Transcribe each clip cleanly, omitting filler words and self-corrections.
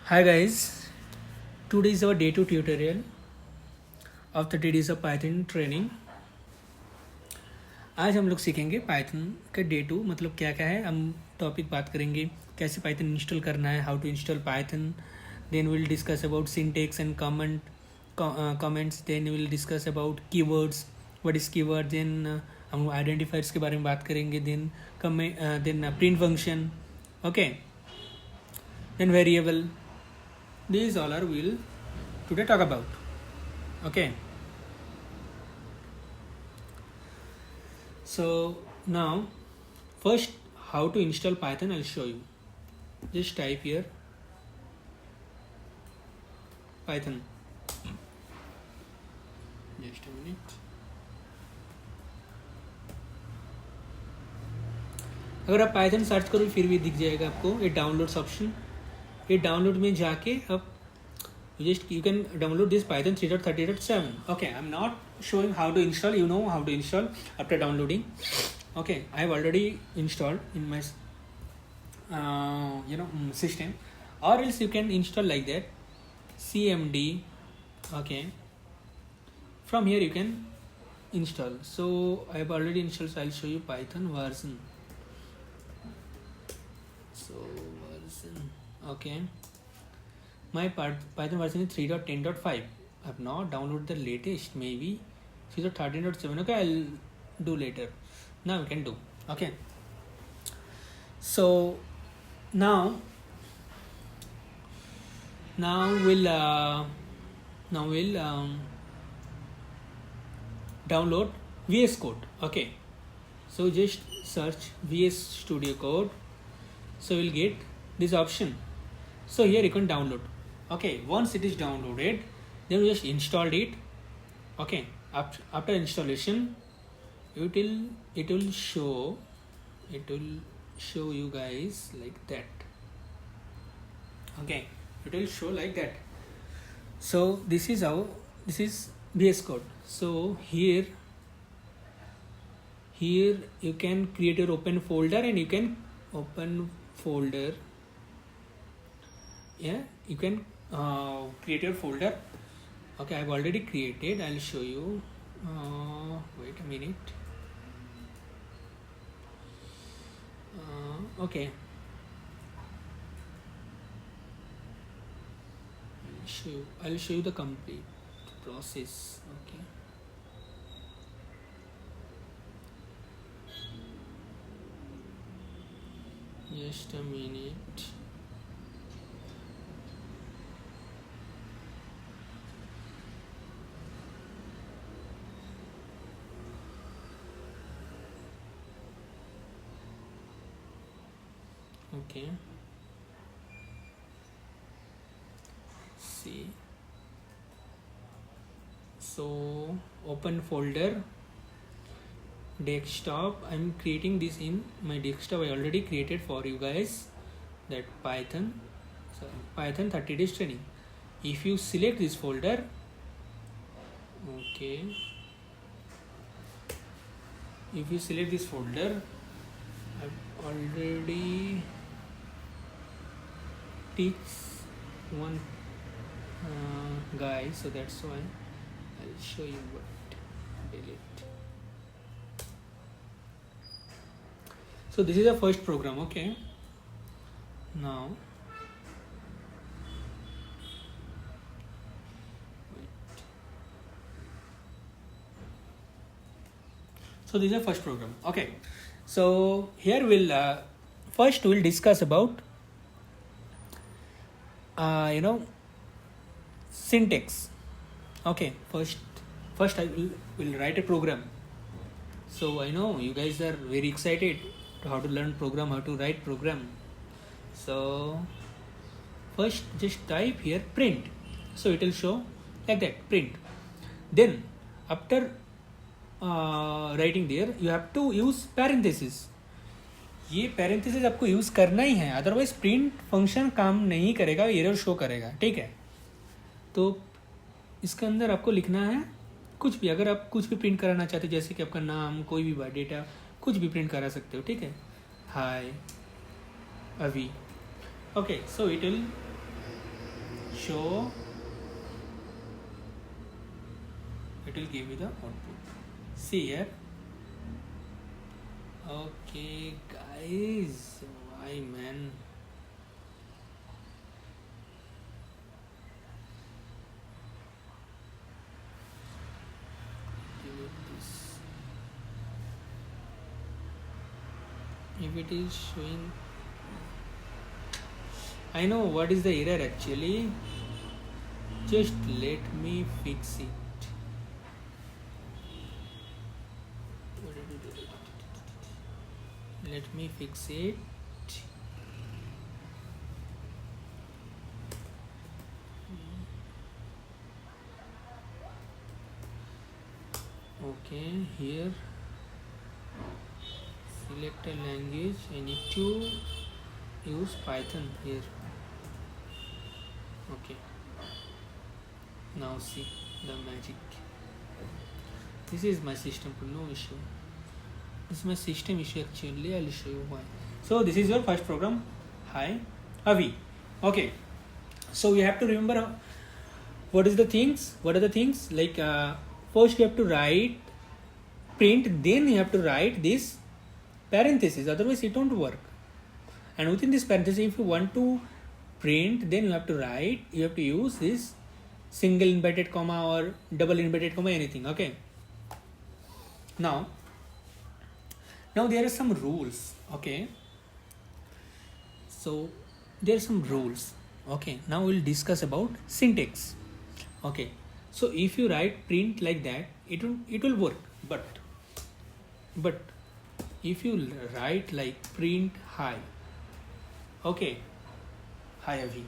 Hi guys, today is our day 2 tutorial of 30 days of Python training. आज हम लोग सीखेंगे पाइथन के डे 2 मतलब क्या क्या है. हम टॉपिक बात करेंगे कैसे पाइथन इंस्टॉल करना है, how to install Python. Then will discuss about syntax and comments. Then will discuss about keywords, what is keyword. Then हम आइडेंटिफायर्स के बारे में बात करेंगे. Then print function, okay. Then variable. These all are we'll today talk about. Okay. So now, first how to install Python I'll show you. Just type here Python. Just a minute. अगर आप Python search करो फिर भी दिख जाएगा आपको ये downloads option. ये डाउनलोड में जाके अब you can download this Python 3.30.7. Okay, I'm not showing how to install. You know how to install after downloading. Okay, I have already installed in my system, or else you can install like that cmd. Okay, from here you can install. So I have already installed, so I'll show you Python version. So version, okay, my Python version is 3.10.5. I have not downloaded the latest, maybe 3.13.7. Okay, I'll do later. Now we can do. Okay, so now we'll download VS Code. Okay, so just search VS Studio Code. So we'll get this option. So here you can download. Okay, once it is downloaded, then we just installed it. Okay, after installation, it will show you guys like that. Okay, it will show like that. So this is VS Code. So here you can create your open folder, and you can open folder. Yeah, you can create your folder. Okay, I've already created. I'll show you. Wait a minute. Okay, I'll show you the complete process. Okay, just a minute. Okay, see, so open folder, desktop. I'm creating this in my desktop. I already created for you guys that Python 30 days training. If you select this folder, okay, if you select this folder, I've already teach one guy, so that's why I'll show you what. Delete. So this is the first program. Okay, now so this is the first program. Okay, so here we'll first we'll discuss about syntax. Okay, first I will write a program. So I know you guys are very excited to how to learn program, how to write program. So first just type here print. So it will show like that, print. Then after writing there, you have to use parenthesis. ये parenthesis आपको use करना ही है, otherwise print function काम नहीं करेगा, error show करेगा. ठीक है, तो इसके अंदर आपको लिखना है कुछ भी. अगर आप कुछ भी प्रिंट कराना चाहते हो, जैसे कि आपका नाम, कोई भी बायोडेटा, कुछ भी प्रिंट करा सकते हो. ठीक है, हाय अभी. Okay, so it will show, it will give you the output. See here. Okay guys, why man? Delete this. If it is showing, I know what is the error actually. Just let me fix it. Let me fix it. Okay, here select a language. I need to use Python here. Okay, now see the magic. This is my system, no issue. This is my system issue actually. I'll show you why. So this is your first program. Hi, Avi. Okay, so you have to remember what are the things. Like first you have to write print, then you have to write this parenthesis, otherwise it won't work. And within this parenthesis, if you want to print, then you have to use this single inverted comma or double inverted comma, anything. Okay, now there are some rules. Okay, so there are some rules. Okay, now we'll discuss about syntax. Okay, so if you write print like that, it will work, but if you write like print hi, okay, hi Avi,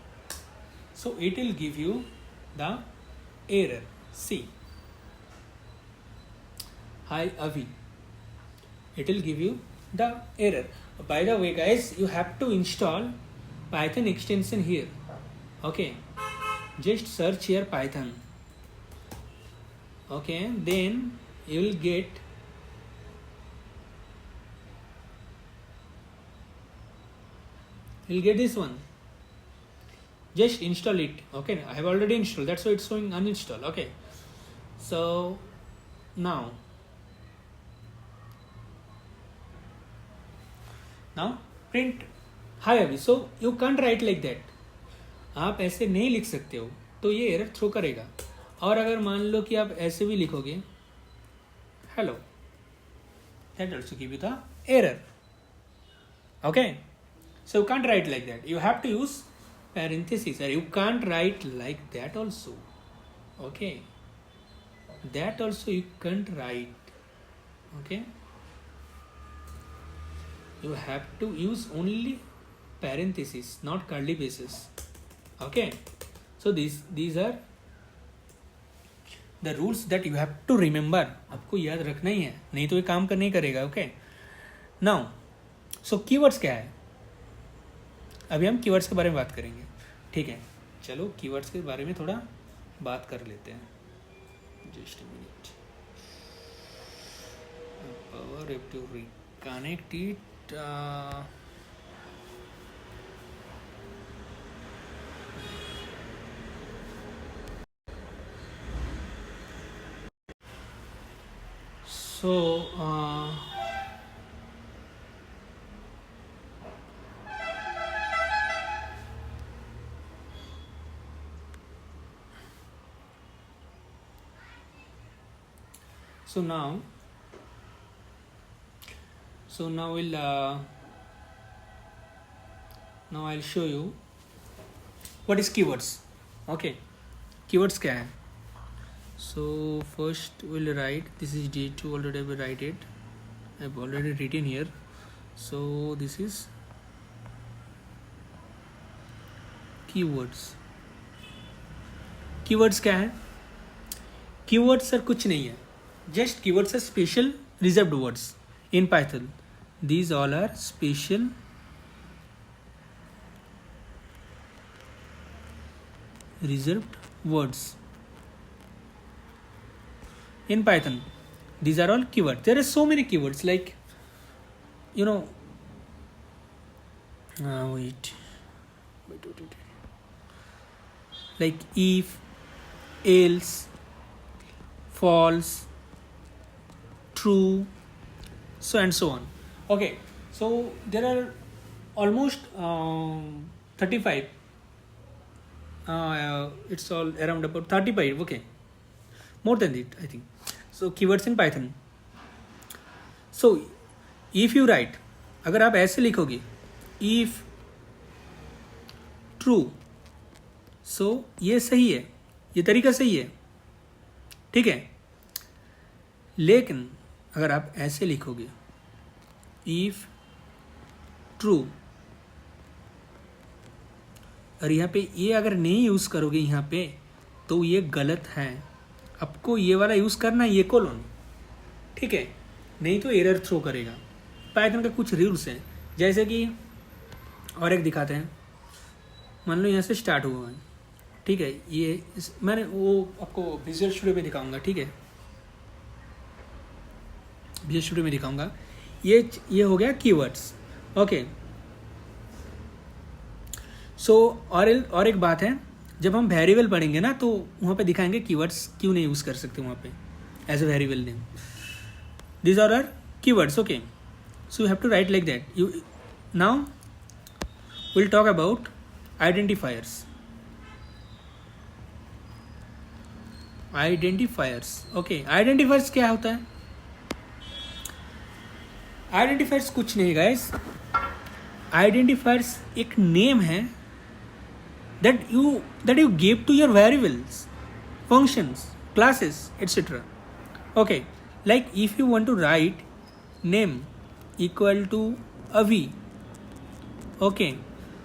so it will give you the error. See, hi Avi, it will give you the error. By the way guys, you have to install Python extension here. Okay, just search here Python. Okay, then you will get this one. Just install it. Okay, I have already installed, that's why it's showing uninstall. Okay, so now print hi Avi. So you can't write like that. आप ऐसे नहीं लिख सकते हो, तो ये error throw करेगा. और अगर मान लो कि आप ऐसे भी लिखोगे hello, that also give you the error. Okay, so you can't write like that. You have to use parentheses, or you can't write like that also. Okay, that also you can't write. Okay, you have to use only parentheses, not curly braces. Okay, so these are the rules that you have to remember. आपको याद रखना ही है, नहीं तो ये काम नहीं करेगा. ओके, नाउ सो कीवर्ड्स क्या है? अभी हम कीवर्ड्स के बारे में बात करेंगे. ठीक है, चलो कीवर्ड्स के बारे में थोड़ा बात कर लेते हैं. Just a minute. Power have to reconnect it. So now we'll now I'll show you what is keywords. Okay, keywords क्या है? So first we'll write, this is D2 already. I've already written here. So this is keywords. Keywords क्या है? Keywords are कुछ नहीं है. Just keywords are special reserved words in Python. These all are special reserved words in Python. These are all keywords. There are so many keywords, like wait. like if, else, false, true, so and so on. Okay, so there are almost 35. It's all around about 35. Okay, more than it, I think. So keywords in Python. So if you write, अगर आप ऐसे लिखोगे if true, so ये सही है, ये तरीका सही है, ठीक है. लेकिन अगर आप ऐसे लिखोगे if true, और यहाँ पे ये अगर नहीं यूज़ करोगे यहाँ पे तो ये गलत है. आपको ये वाला यूज़ करना है, ये कोलोन, ठीक है, नहीं तो एरर थ्रो करेगा. पाइथन का कुछ रूल्स हैं, जैसे कि और एक दिखाते हैं. मान लो यहाँ से स्टार्ट हुआ है, ठीक है. ये मैंने वो आपको विजुअल स्टूडियो में दिखाऊंगा, ठीक है, विजुअल स्टूडियो में दिखाऊंगा. ये हो गया कीवर्ड्स. ओके, सो और एक बात है, जब हम वेरिएबल पढ़ेंगे ना तो वहाँ पे दिखाएंगे कीवर्ड्स क्यों नहीं यूज़ कर सकते वहाँ पे as a variable name. These are our keywords. Okay, so you have to write like that. Now we'll talk about identifiers. Okay, identifiers क्या होता है? Identifiers कुछ नहीं guys. Identifiers एक name है that you give to your variables, functions, classes, etc. Okay, like if you want to write name equal to Avi, okay,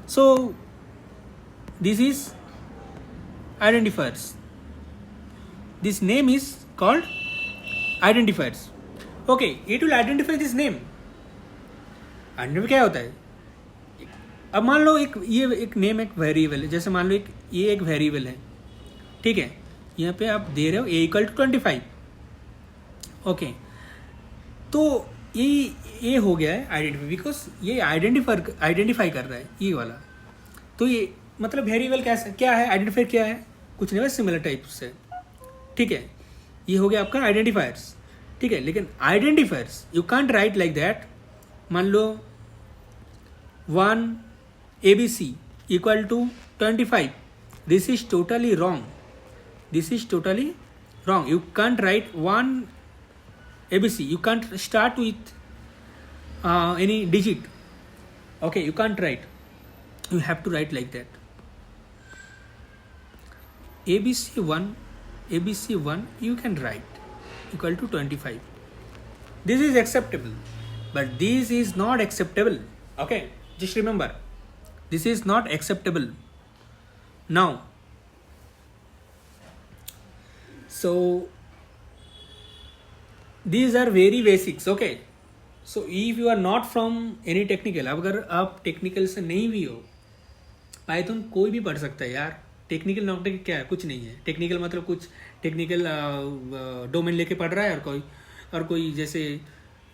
so this is identifiers. This name is called identifiers. Okay, it will identify this name. Identify क्या होता है? अब मान लो ये एक name एक variable है, जैसे मान लो ये एक वेरिएबल है, ठीक है. यहाँ पे आप दे रहे हो a इक्वल टू 25. ओके, तो ये हो गया है आइडेंटिफाई, बिकॉज ये आइडेंटिफाई कर रहा है ये वाला. तो ये मतलब वेरिएबल क्या है, आइडेंटिफाई क्या है, कुछ नहीं, बस सिमिलर टाइप से, ठीक है. ये हो गया आपका आइडेंटिफायर्स, ठीक है. लेकिन identifiers you can't write like that. मान लो 1 ABC equal to 25. This is totally wrong. You can't write 1 ABC. You can't start with any digit. Okay, you can't write. You have to write like that. ABC1 you can write equal to 25. This is acceptable, but this is not acceptable. Okay, just remember, this is not acceptable. Now, so these are very basics. Okay, so if you are not from any technical, अगर आप technical से नहीं भी हो, Python कोई भी पढ़ सकता है यार. टेक्निकल नॉट क्या है, कुछ नहीं है. टेक्निकल मतलब कुछ टेक्निकल डोमेन लेके पढ़ रहा है, और कोई जैसे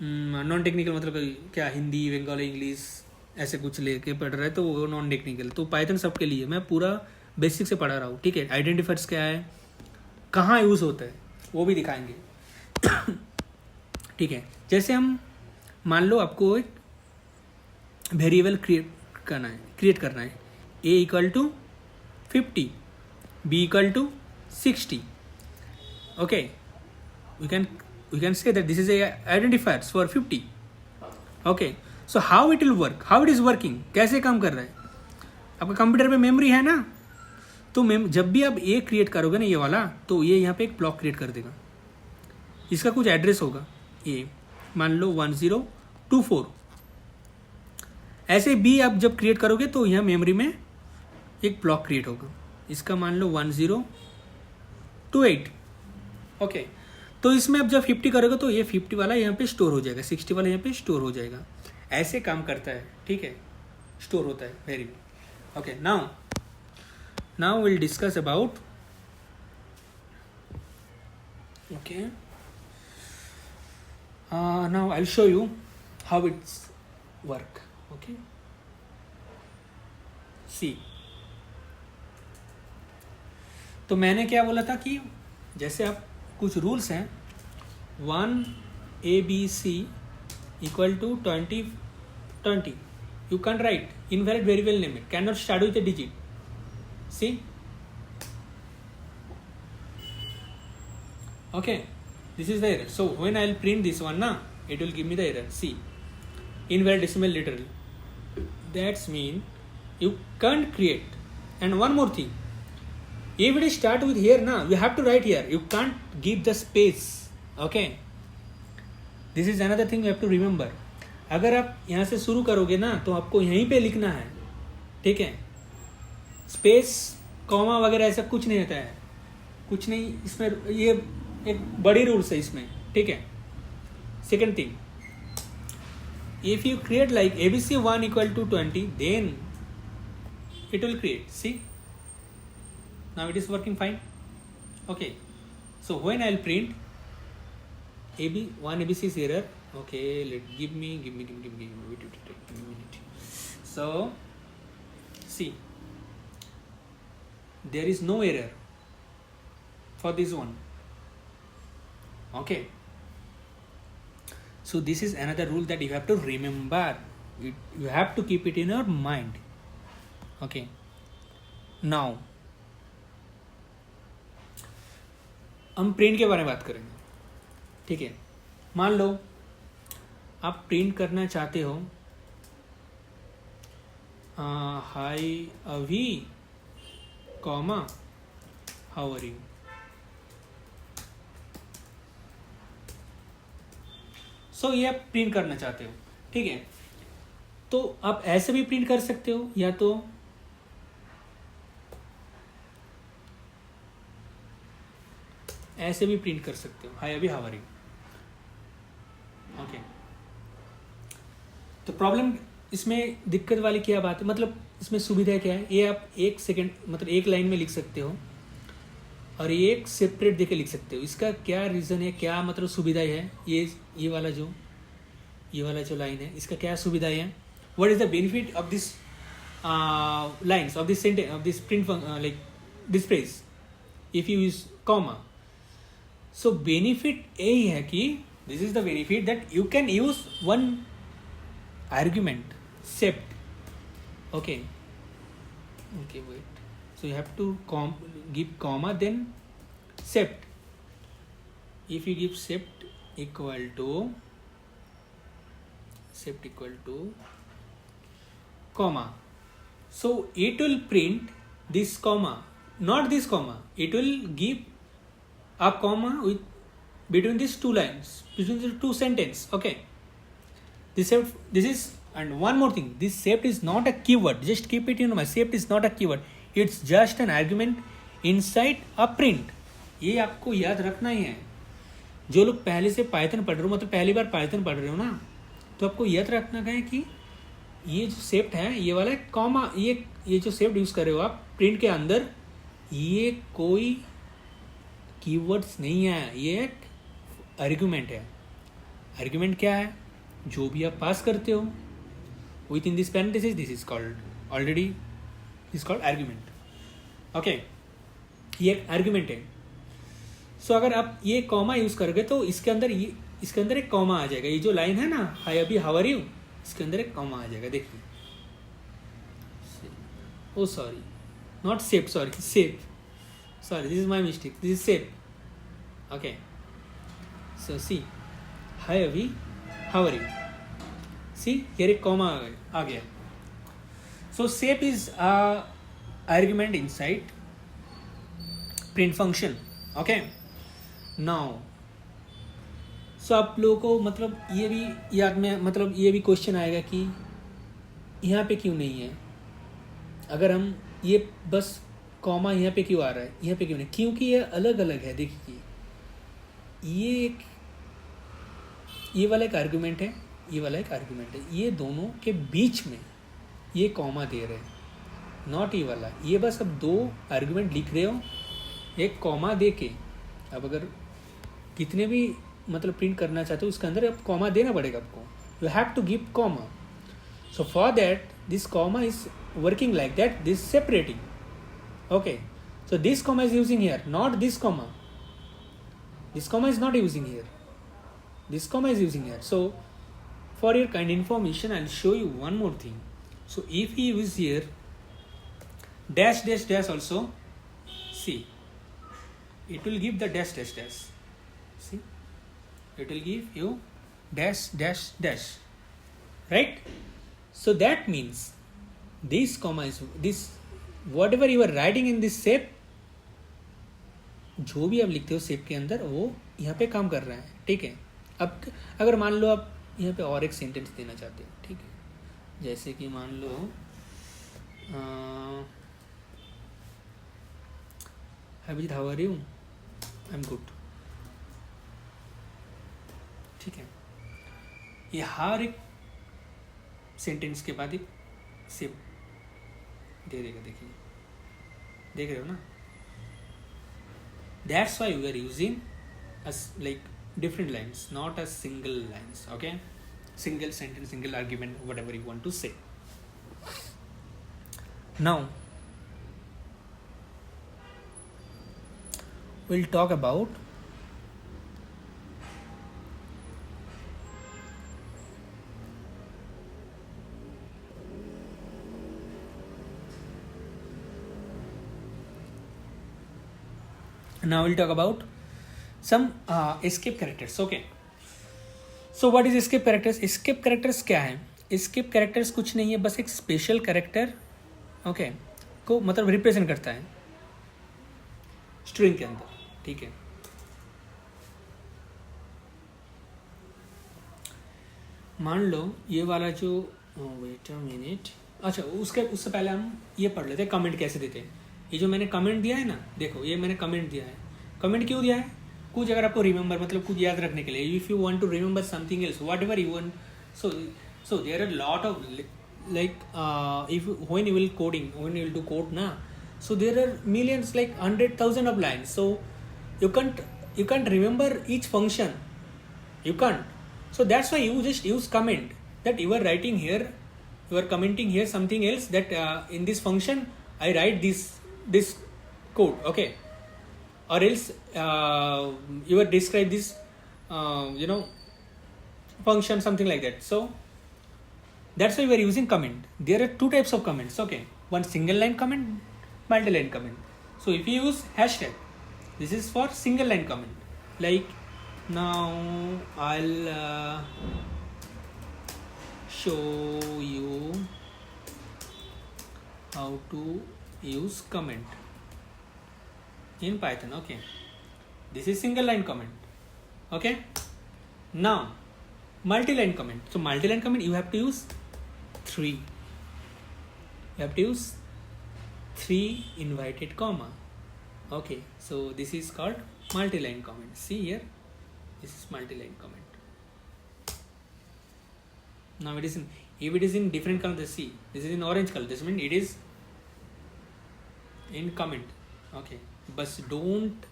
नॉन टेक्निकल मतलब कोई क्या हिंदी, बंगाली, इंग्लिश ऐसे कुछ लेके पढ़ रहा है, तो वो नॉन टेक्निकल. तो पाइथन सबके लिए मैं पूरा बेसिक से पढ़ा रहा हूँ, ठीक है. आइडेंटिफायर्स क्या है, कहाँ यूज़ होता है, वो भी दिखाएंगे. ठीक है, जैसे हम मान लो आपको एक वेरिएबल क्रिएट करना है. a equal to 50, b equal to 60. Okay, we can say that this is a identifiers for 50. okay, so how it will work, how it is working, कैसे काम कर रहा है. आपका कंप्यूटर में मेमोरी है ना, तो जब भी आप ए क्रिएट करोगे ना ये वाला, तो ये यहाँ पे एक ब्लॉक क्रिएट कर देगा. इसका कुछ एड्रेस होगा, ए मान लो 1024. ऐसे बी आप जब क्रिएट करोगे तो यहाँ मेमोरी में एक ब्लॉक क्रिएट होगा, इसका मान लो 1028. ओके, तो इसमें अब जब 50 करोगे तो ये 50 वाला यहाँ पे स्टोर हो जाएगा, 60 वाला यहाँ पे स्टोर हो जाएगा. ऐसे काम करता है, ठीक है, स्टोर होता है variable. Okay, now we'll discuss about, okay, now I'll show you how it's work. Okay, see, तो मैंने क्या बोला था कि जैसे आप कुछ रूल्स हैं 1 ABC equal to 20 you can't write invalid variable name it cannot start with a digit. See, okay, this is the error. So when I'll print this one na, it will give me the error. See, invalid decimal literal, that's mean you can't create. And one more thing, if it start with here na, you have to write here, you can't give the space. Okay, this is another thing you have to remember. अगर आप यहाँ से शुरू करोगे ना तो आपको यहीं पे लिखना है, ठीक है. स्पेस कॉमा वगैरह ऐसा कुछ नहीं होता है, कुछ नहीं इसमें. ये एक बड़ी रूल्स है इसमें, ठीक है. Second thing, if you create like ABC1 equal to 20 then it will create. See, now it is working fine. Okay, so when I'll print one ABC is error. Okay, give me wait. So see, there is no error for this one. Okay, so this is another rule that you have to remember. You have to keep it in your mind. Okay, now हम print के बारे में बात करेंगे, ठीक है. मान लो आप प्रिंट करना चाहते हो हाय अभी कॉमा हाउ आर यू. सो ये आप प्रिंट करना चाहते हो, ठीक है. तो आप ऐसे भी प्रिंट कर सकते हो या तो ऐसे भी प्रिंट कर सकते हो, हाय अभी हाउ आर यू. ओके, तो प्रॉब्लम इसमें दिक्कत वाली क्या बात है, मतलब इसमें सुविधा क्या है. ये आप एक सेकंड मतलब एक लाइन में लिख सकते हो और ये एक सेपरेट देके लिख सकते हो. इसका क्या रीज़न है, क्या मतलब सुविधा है. ये वाला जो लाइन है इसका क्या सुविधा है. What is the benefit of this lines of this sentence of this print like this phrase if you use comma. So benefit यही है कि this is the benefit that you can use one argument sept. Okay, wait, so you have to give comma then sept. If you give sept equal to comma, so it will print this comma, not this comma. It will give a comma with between these two lines, between the two sentences. Okay, this is, and one more thing, this sept is not a keyword. Just keep it in mind. Sept is not a keyword. It's just an argument inside a print. ये आपको याद रखना ही है. जो लोग पहले से Python पढ़ रहे हो, मतलब पहली बार पाइथन पढ़ रहे हो ना, तो आपको याद रखना है कि ये जो सेप्ट है ये वाला कॉमा, ये जो सेप्ट यूज कर रहे हो आप प्रिंट के अंदर, ये कोई कीवर्ड्स नहीं है, ये एक आर्गुमेंट है. आर्गुमेंट क्या है, जो भी आप पास करते हो with in this parenthesis, this is called already this called argument. Okay, ये एक आर्गुमेंट है. सो अगर आप ये कॉमा यूज करोगे तो इसके अंदर एक कॉमा आ जाएगा. ये जो लाइन है ना, हाय अभी हाउ आर यू, इसके अंदर एक कॉमा आ जाएगा. देखिए, oh sorry, not sep, sorry sep, sorry this is my mistake, this is sep. Okay, so see, hi अभी how are you. See, here एक कॉमा आ गया. So sep is argument inside print function. Okay, now so आप लोगों को मतलब ये भी याद में, मतलब ये भी क्वेश्चन आएगा कि यहाँ पे क्यों नहीं है. अगर हम ये बस कॉमा यहाँ पे क्यों आ रहा है, यहाँ पे क्यों नहीं, क्योंकि ये अलग अलग है. देखिए, ये वाला एक आर्गुमेंट है, ये वाला एक आर्गुमेंट है. ये दोनों के बीच में ये कॉमा दे रहे हैं, नॉट ये वाला. ये बस अब दो आर्गुमेंट लिख रहे हो एक कॉमा दे के. अब अगर कितने भी मतलब प्रिंट करना चाहते हो उसके अंदर अब कॉमा देना पड़ेगा आपको. You have to give comma. So for that this comma is working like that, this separating. Okay, So this comma is using here, not this comma. This comma is not using here. This comma is using here. So for your kind information, I'll show you one more thing. So if we use here dash dash dash also, see, it will give the dash dash dash. See, it will give you dash dash dash, right? So that means this comma is this, whatever you are writing in this shape, जो भी आप लिखते हो shape के अंदर, वो यहाँ पे काम कर रहा है, ठीक है. अब अगर मान लो आप यहाँ पे और एक सेंटेंस देना चाहते हो, ठीक है, जैसे कि मान लो Abhijit how are you, I am good, ठीक है. ये हर एक सेंटेंस के बाद एक शेप दे देगा, देखिए, देख रहे हो ना. That's why we are using as like different lines, not as single lines, okay? Single sentence, single argument, whatever you want to say. Now we'll talk about some escape characters, okay? So what is escape characters? Escape characters क्या है? Escape characters कुछ नहीं है, बस एक special character, okay, को मतलब represent करता है स्ट्रिंग के अंदर, ठीक है. मान लो ये वाला जो, वेट अ मिनट, अच्छा उससे पहले हम ये पढ़ लेते हैं कमेंट कैसे देते हैं. ये जो मैंने कमेंट दिया है ना, देखो ये मैंने कमेंट दिया है. कमेंट क्यों दिया है? कुछ अगर आपको रिमेंबर, मतलब कुछ याद रखने के लिए, if you want to remember something else, whatever you want. So there are lot of like if when you will coding, when you will do code na, so there are millions, like 100,000 of lines, so you can't remember each function, you can't. So that's why you just use comment, that you are writing here, you are commenting here something else, that in this function I write this code, okay, or else you will describe this function, something like that. So that's why we are using comment. There are two types of comments, okay, one single line comment, multi line comment. So if you use hashtag, this is for single line comment. Like now I'll show you how to use comment in Python, okay. This is single line comment, okay. Now multi-line comment. So multi-line comment, you have to use 3. You have to use 3 inverted comma, okay. So this is called multi-line comment. See here, this is multi-line comment. Now it is in, if it is in different color, see, this is in orange color, this means it is in comment, okay. But don't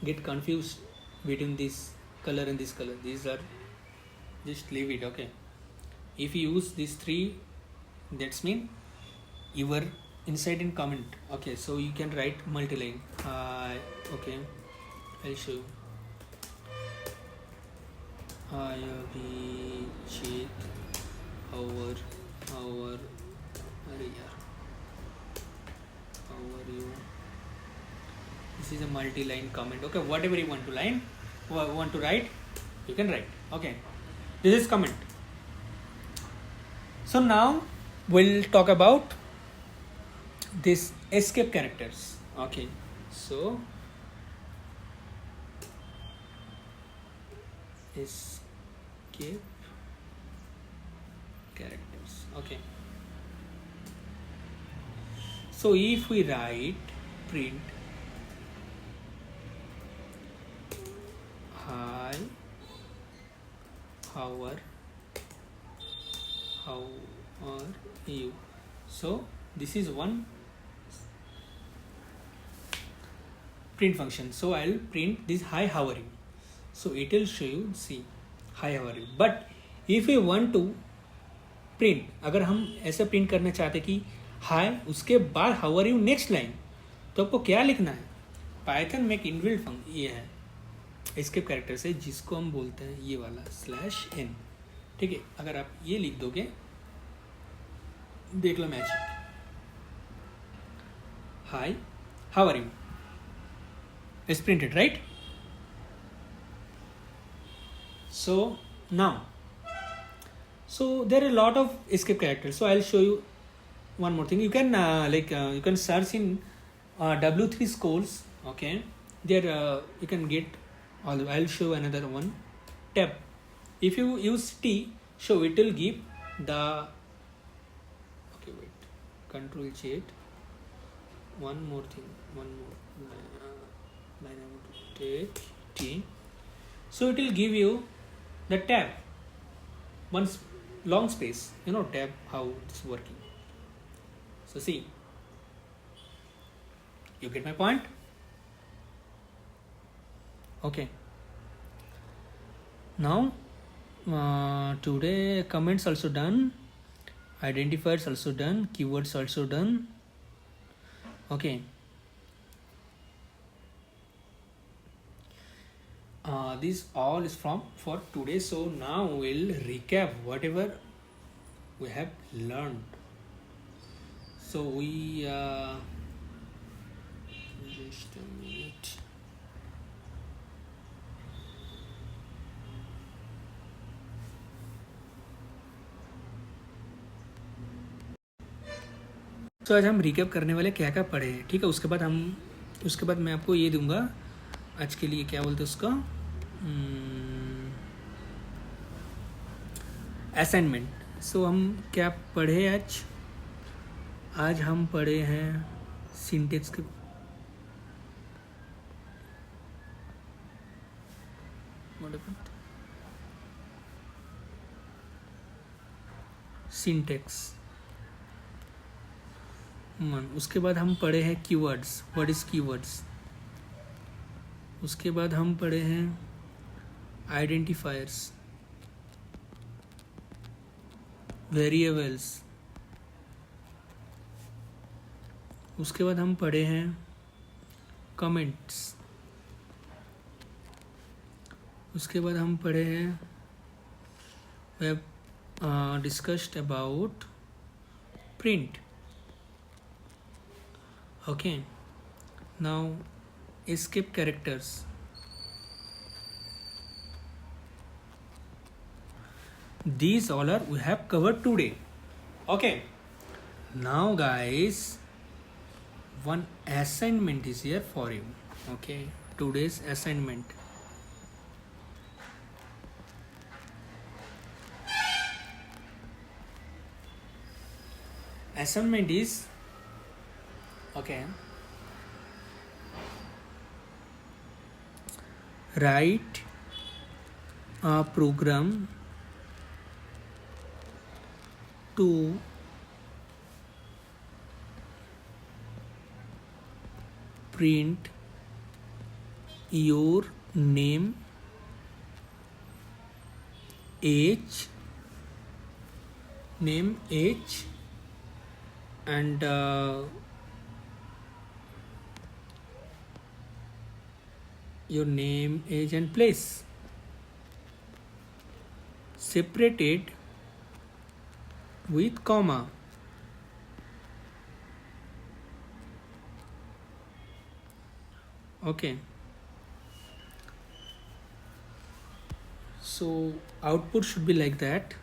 get confused between this color and this color. These are, just leave it, okay. If you use these 3, that's mean you are inside in comment, okay. So you can write multi-line. Okay, I'll show you. Hi Abhijit, how are you? This is a multi-line comment, okay. Whatever you want to write, you can write, okay. This is comment. So now we'll talk about this escape characters, okay. So escape characters, okay. So if we write print hi, how are you, so this is one print function. So I'll print this hi, how are you. So it will show you, see, hi, how are you. But if we want to print, अगर हम ऐसा print करना चाहते कि hi, उसके बाद how are you next line. तो आपको क्या लिखना है, पाइथन में एक इनबिल्ट फंक्शन ये है एस्केप कैरेक्टर से, जिसको हम बोलते हैं ये वाला /n। ठीक है, अगर आप ये लिख दोगे, देख लो magic, hi how are you, it's printed right. So now, so there are a lot of escape characters. So I'll show you one more thing. You can you can search in W3 Schools. Okay, there you can get all. I'll show another one. Tab. If you use T, so it will give the. Okay, wait. Control Z. One more thing. One more line I want to take T. So it will give you the tab, one long space, you know, tab, how it's working. So see, you get my point. Okay, now today comments also done, identifiers also done, keywords also done. Okay, this all is from for today. So now we'll recap whatever we have learned. So we just a minute. तो आज हम recap करने वाले क्या क्या पढ़े हैं, ठीक है। उसके बाद मैं आपको ये दूंगा आज के लिए, क्या बोलते हैं उसका, असाइनमेंट। सो हम क्या पढ़े आज हम पढ़े हैं सिंटेक्स के, सिंटेक्स। उसके बाद हम पढ़े हैं कीवर्ड्स, व्हाट इज कीवर्ड्स। उसके बाद हम पढ़े हैं आइडेंटिफायर्स, वेरिएबल्स। उसके बाद हम पढ़े हैं कमेंट्स। उसके बाद हम पढ़े हैं, we have discussed about print. Okay, now escape characters. These all are we have covered today. Okay, now guys, one assignment is here for you. Okay, today's assignment. Assignment is, okay, write a program to print your name, age, and your name, age and place, separated with comma. Okay, so output should be like that.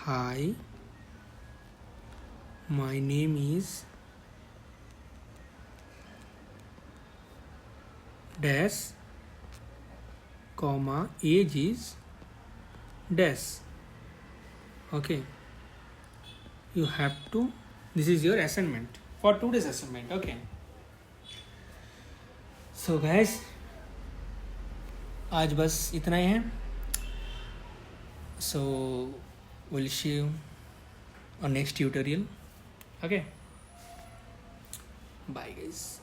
Hi, my name is dash, comma, age is dash. Okay, you have to, this is your assignment for today's assignment. Okay, so guys, आज बस इतना ही है. So we'll see you on next tutorial. Okay, bye guys.